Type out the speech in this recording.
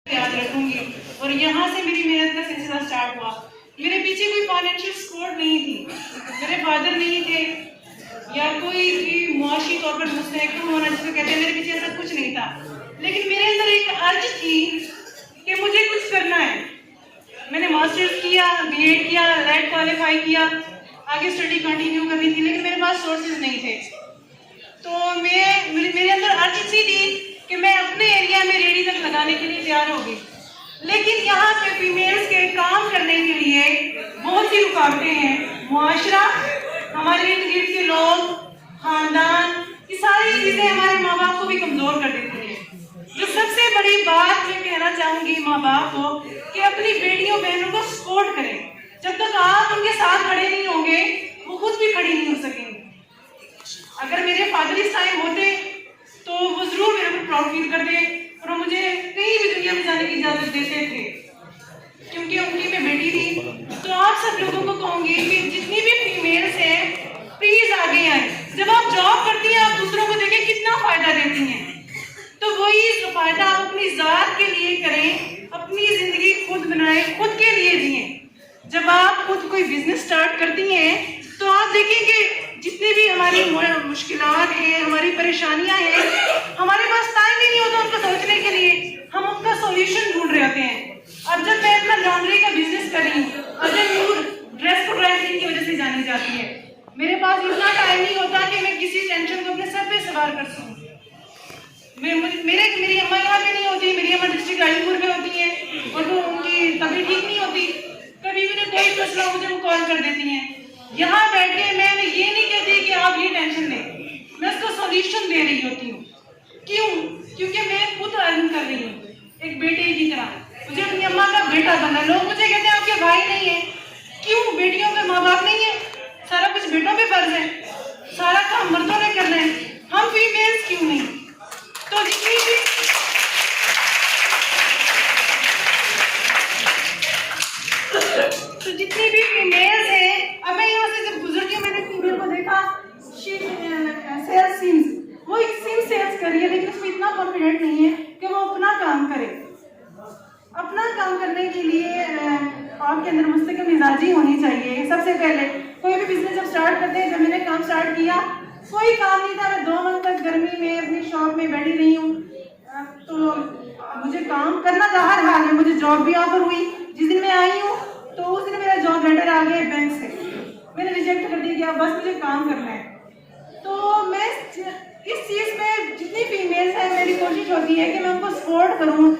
یاد رکھوں گی. اور یہاں سے میری محنت کا سلسلہ اسٹارٹ ہوا. میرے پیچھے کوئی فائنینشیل سپورٹ نہیں تھی, میرے فادر نہیں تھے یا کوئی معاشی طور پر مستحکم ہونا جس کو کہتے ہیں, میرے پیچھے ایسا کچھ نہیں تھا. لیکن میرے اندر ایک ارج تھی کہ مجھے کچھ کرنا ہے. میں نے ماسٹرز کیا, بی ایڈ کیا, لیٹ کوالیفائی کیا, آگے اسٹڈی کنٹینیو کرنی تھی, لیکن میرے پاس سورسز نہیں تھے. تو میرے اندر ارج سی تھی کہ میں اپنے ایریا میں ریڑھی تک لگانے کے لیے تیار ہو گئی. لیکن یہاں کے فیمیلز کے کام کرنے کے لیے بہت سی رکاوٹیں ہیں. معاشرہ, ہمارے ارد گرد کے لوگ, خاندان, یہ ساری چیزیں ہمارے ماں باپ کو بھی کمزور کر دیتی ہیں. جو سب سے بڑی بات میں کہنا چاہوں گی ماں باپ کو کہ اپنی بیٹیوں بہنوں کو سپورٹ کریں. جب تک آپ ان کے ساتھ کھڑے نہیں ہوں گے وہ خود بھی کھڑی نہیں ہو سکیں گے. اگر میرے فادر اس ٹائم ہوتے تو وہ ضرور میرے اوپر پراؤڈ فیل کرتے اور وہ مجھے کہیں بھی دنیا میں جانے کی اجازت دیتے تھے کیونکہ ان کی میں بیٹی تھی. تو آپ سب لوگوں کو کہوں گی کہ جتنی بھی فیمیلز ہیں پلیز آگے آئیں. جب آپ جاب کرتی ہیں آپ دوسروں کو دیکھیں کتنا فائدہ دیتی ہیں, تو وہی فائدہ آپ اپنی ذات کے لیے کریں, اپنی زندگی خود بنائیں, خود کے لیے جئیں. جب آپ خود کوئی بزنس سٹارٹ کرتی ہیں تو آپ دیکھیں کہ جتنی بھی ہماری مشکلات ہیں, ہماری پریشانیاں ہیں, ہمارے پاس ٹائم ہی نہیں ہوتا ان کو سوچنے کے لیے, ہم ان کا سولوشن ڈھونڈ رہے ہوتے ہیں. اب جب میں اپنا لانڈری کا بزنس کر رہی ہوں, اب نور ڈریس کو ڈرائی کلین کی وجہ سے جانی جاتی ہے, میرے پاس اتنا ٹائم نہیں ہوتا کہ میں کسی ٹینشن کو اپنے سر پہ سوار کر سکوں. میری اماں یہاں پہ نہیں ہوتی, میری اماں ڈسٹرکٹ رائی پور میں ہوتی ہیں اور وہ ان کی طبیعت ٹھیک نہیں ہوتی. کبھی بھی کوئی مسئلہ مجھے وہ کال کر دیتی ہیں. یہاں بیٹھ کے میں یہ نہیں کہتی کہ آپ یہ ٹینشن لیں, میں اس کو سولوشن دے رہی ہوتی ہوں. کیوں؟ کیونکہ میں خود ارن کر رہی ہوں ایک بیٹے کی طرح. مجھے اپنی اماں کا بیٹا بنا. لوگ مجھے کہتے ہیں آپ کے بھائی نہیں ہیں. کیوں؟ بیٹیوں کے ماں باپ نہیں ہیں, سارا کچھ بیٹوں پہ فرض ہے, سارا کام مردوں نے کرنا ہے, ہم فیمیلز کیوں نہیں؟ تو جتنی بھی فیمیلز ہیں, اب میں یہاں سے جب گزرتی ہوں میں نے فیمیل کو دیکھا, سیلز سیمز, وہ ایک سیم سیلز کر رہی ہے لیکن اس میں اتنا کانفیڈنٹ نہیں ہے کہ وہ اپنا کام کرے. اپنا کام کرنے کے لیے آپ کے اندر مستقل مزاجی ہونی چاہیے. سب سے پہلے کوئی بھی بزنس جب سٹارٹ کرتے ہیں, جب میں نے کام سٹارٹ کیا کوئی کام نہیں تھا, میں 2 منتھ تک گرمی میں اپنی شاپ میں بیٹھی رہی ہوں. تو مجھے کام کرنا تھا ہر حال میں. مجھے جاب بھی آفر ہوئی, جس دن میں آئی ہوں تو اس دن میرا جاب لیٹر آ گیا بینک سے, میں نے ریجیکٹ کر دیا کہ بس مجھے کام کرنا ہے. تو میں اس چیز میں جتنی فیمیلز ہیں میری کوشش ہوتی ہے کہ میں ان کو سپورٹ کروں,